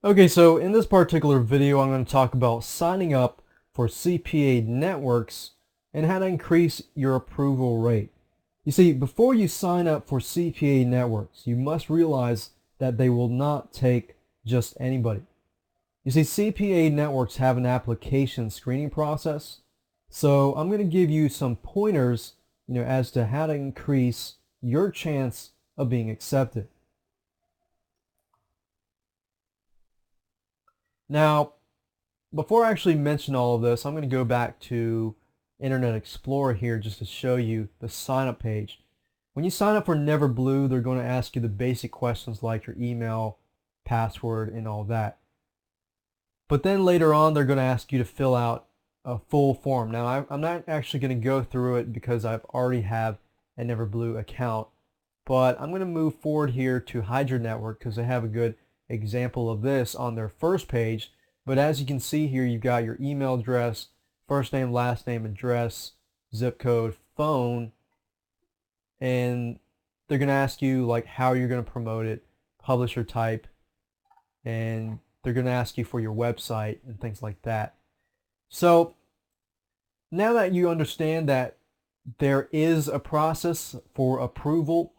Okay, so in this particular video, I'm going to talk about signing up for CPA networks and how to increase your approval rate. You see, before you sign up for CPA networks, you must realize that they will not take just anybody. You see, CPA networks have an application screening process, so I'm going to give you some pointers, as to how to increase your chance of being accepted. Now, before I actually mention all of this, I'm going to go back to Internet Explorer here just to show you the sign up page. When you sign up for NeverBlue, they're going to ask you the basic questions like your email, password, and all that. But then later on, they're going to ask you to fill out a full form. Now, I'm not actually going to go through it because I've already have a NeverBlue account, but I'm going to move forward here to hide your network because they have a good example of this on their first page. But as you can see here, you've got your email address, first name, last name, address, zip code, phone, and they're going to ask you like how you're going to promote it, publisher type, and they're going to ask you for your website and things like that. So now that you understand that there is a process for approval,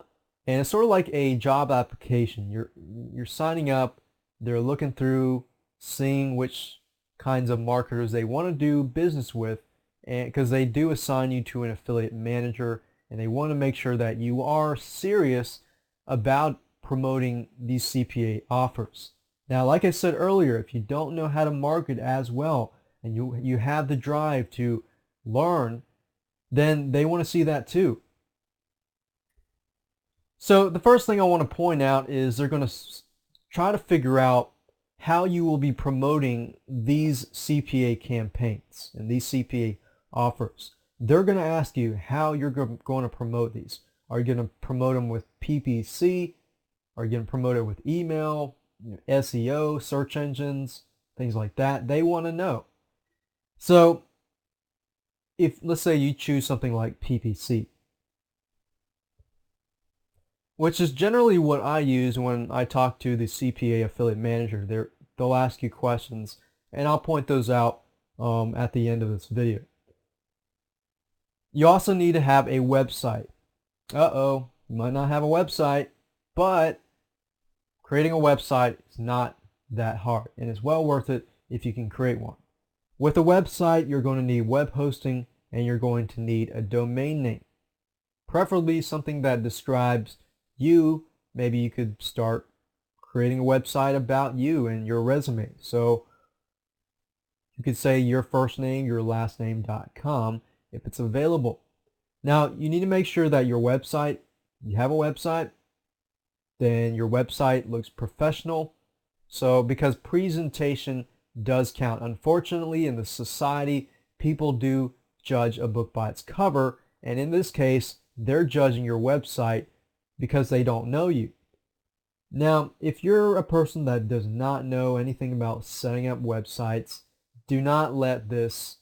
and it's sort of like a job application. You're signing up, they're looking through, seeing which kinds of marketers they want to do business with, and because they do assign you to an affiliate manager, and they want to make sure that you are serious about promoting these CPA offers. Now, like I said earlier, if you don't know how to market as well, and you have the drive to learn, then they want to see that too. So the first thing I want to point out is they're going to try to figure out how you will be promoting these CPA campaigns and these CPA offers. They're going to ask you how you're going to promote these. Are you going to promote them with PPC? Are you going to promote it with email, SEO, search engines, things like that? They want to know. So if, let's say you choose something like PPC, which is generally what I use when I talk to the CPA affiliate manager. They'll ask you questions, and I'll point those out at the end of this video. You also need to have a website. You might not have a website, but creating a website is not that hard, and it's well worth it if you can create one. With a website, you're going to need web hosting, and you're going to need a domain name, preferably something that describes you. Maybe you could start creating a website about you and your resume. So you could say your first name, your last name.com if it's available. Now you need to make sure that your website, you have a website, then your website looks professional. So because presentation does count. Unfortunately, in the society, people do judge a book by its cover, and in this case, they're judging your website because they don't know you. Now, if you're a person that does not know anything about setting up websites, do not let this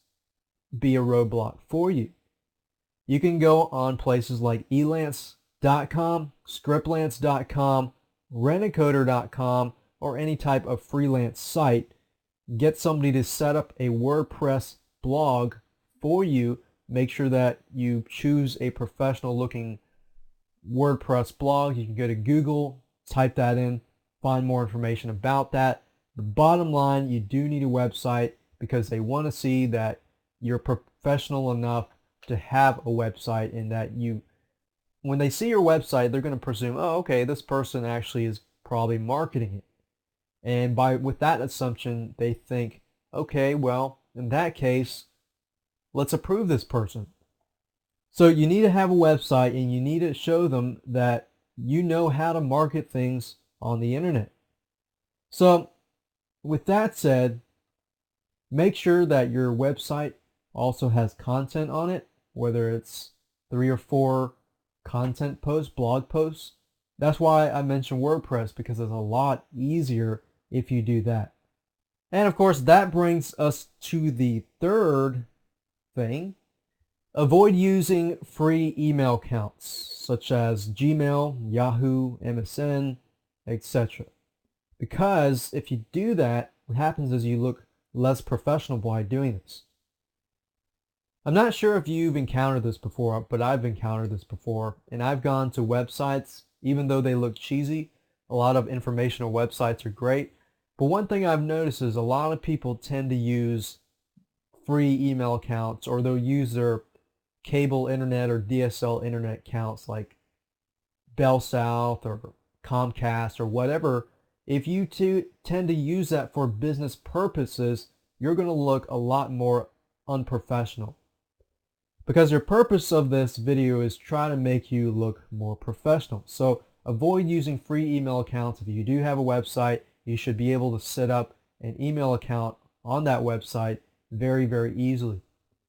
be a roadblock for you. You can go on places like elance.com, scriptlance.com, rentacoder.com, or any type of freelance site. Get somebody to set up a WordPress blog for you. Make sure that you choose a professional looking WordPress blog. You can go to Google, type that in, find more information about that. The bottom line, you do need a website because they want to see that you're professional enough to have a website, and that when they see your website, they're going to presume, oh, okay, this person actually is probably marketing it. And with that assumption, they think, okay, well, in that case, let's approve this person. So you need to have a website, and you need to show them that you know how to market things on the internet. So with that said, make sure that your website also has content on it, whether it's 3 or 4 content posts, blog posts. That's why I mentioned WordPress, because it's a lot easier if you do that. And of course, that brings us to the third thing. Avoid using free email accounts such as Gmail, Yahoo, MSN, etc. Because if you do that, what happens is you look less professional by doing this. I'm not sure if you've encountered this before, but I've encountered this before, and I've gone to websites, even though they look cheesy. A lot of informational websites are great, but one thing I've noticed is a lot of people tend to use free email accounts, or they'll use their cable internet or DSL internet accounts like Bell South or Comcast or whatever. If you tend to use that for business purposes, you're going to look a lot more unprofessional. Because the purpose of this video is try to make you look more professional. So avoid using free email accounts. If you do have a website, you should be able to set up an email account on that website very, very easily.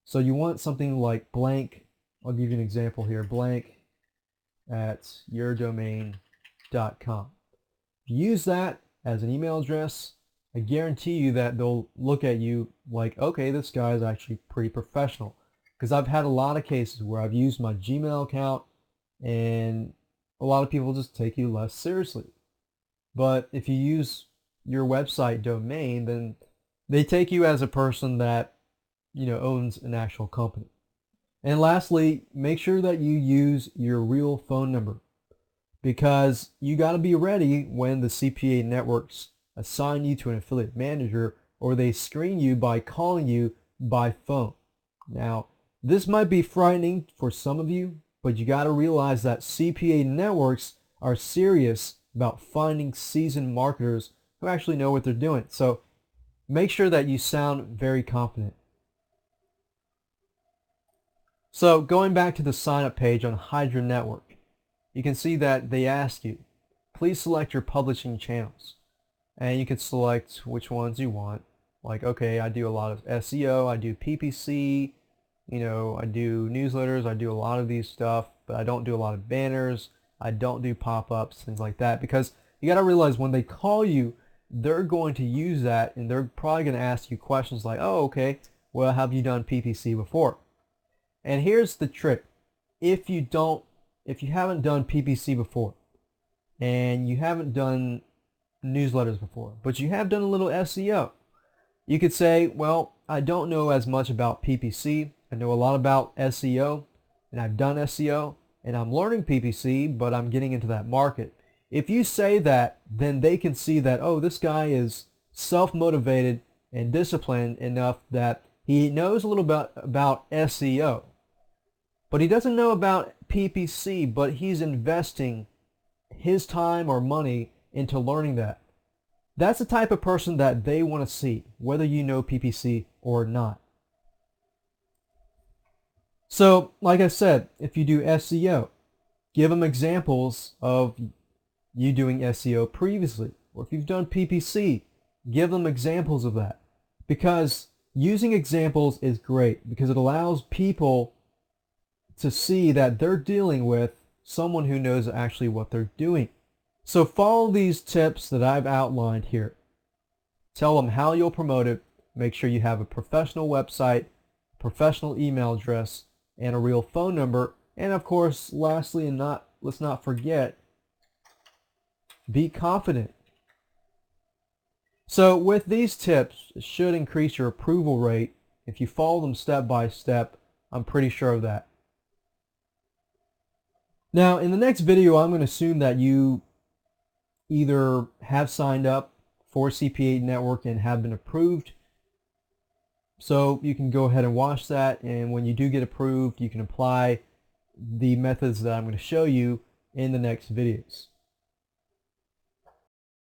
So you want something like blank, I'll give you an example here, blank at yourdomain.com. If you use that as an email address, I guarantee you that they'll look at you like, okay, this guy is actually pretty professional. Because I've had a lot of cases where I've used my Gmail account and a lot of people just take you less seriously. But if you use your website domain, then they take you as a person that, owns an actual company. And lastly, make sure that you use your real phone number, because you got to be ready when the CPA networks assign you to an affiliate manager or they screen you by calling you by phone. Now, this might be frightening for some of you, but you got to realize that CPA networks are serious about finding seasoned marketers who actually know what they're doing. So make sure that you sound very confident. So going back to the sign up page on Hydra Network, you can see that they ask you, please select your publishing channels. And you can select which ones you want. Like, okay, I do a lot of SEO, I do PPC, I do newsletters, I do a lot of these stuff, but I don't do a lot of banners, I don't do pop-ups, things like that. Because you got to realize when they call you, they're going to use that and they're probably going to ask you questions like, oh, okay, well, have you done PPC before? And here's the trick. If you haven't done PPC before and you haven't done newsletters before, but you have done a little SEO, you could say, well, I don't know as much about PPC. I know a lot about SEO, and I've done SEO, and I'm learning PPC, but I'm getting into that market. If you say that, then they can see that, oh, this guy is self-motivated and disciplined enough that he knows a little bit about SEO, but he doesn't know about PPC, but he's investing his time or money into learning that. That's the type of person that they want to see, whether you know PPC or not. So, like I said, if you do SEO, give them examples of you doing SEO previously. Or if you've done PPC, give them examples of that. Because using examples is great, because it allows people to see that they're dealing with someone who knows actually what they're doing. So follow these tips that I've outlined here. Tell them how you'll promote it. Make sure you have a professional website, professional email address, and a real phone number. And of course, lastly, and let's not forget, be confident. So with these tips, it should increase your approval rate. If you follow them step by step, I'm pretty sure of that. Now, in the next video, I'm going to assume that you either have signed up for CPA Network and have been approved. So you can go ahead and watch that, and when you do get approved, you can apply the methods that I'm going to show you in the next videos.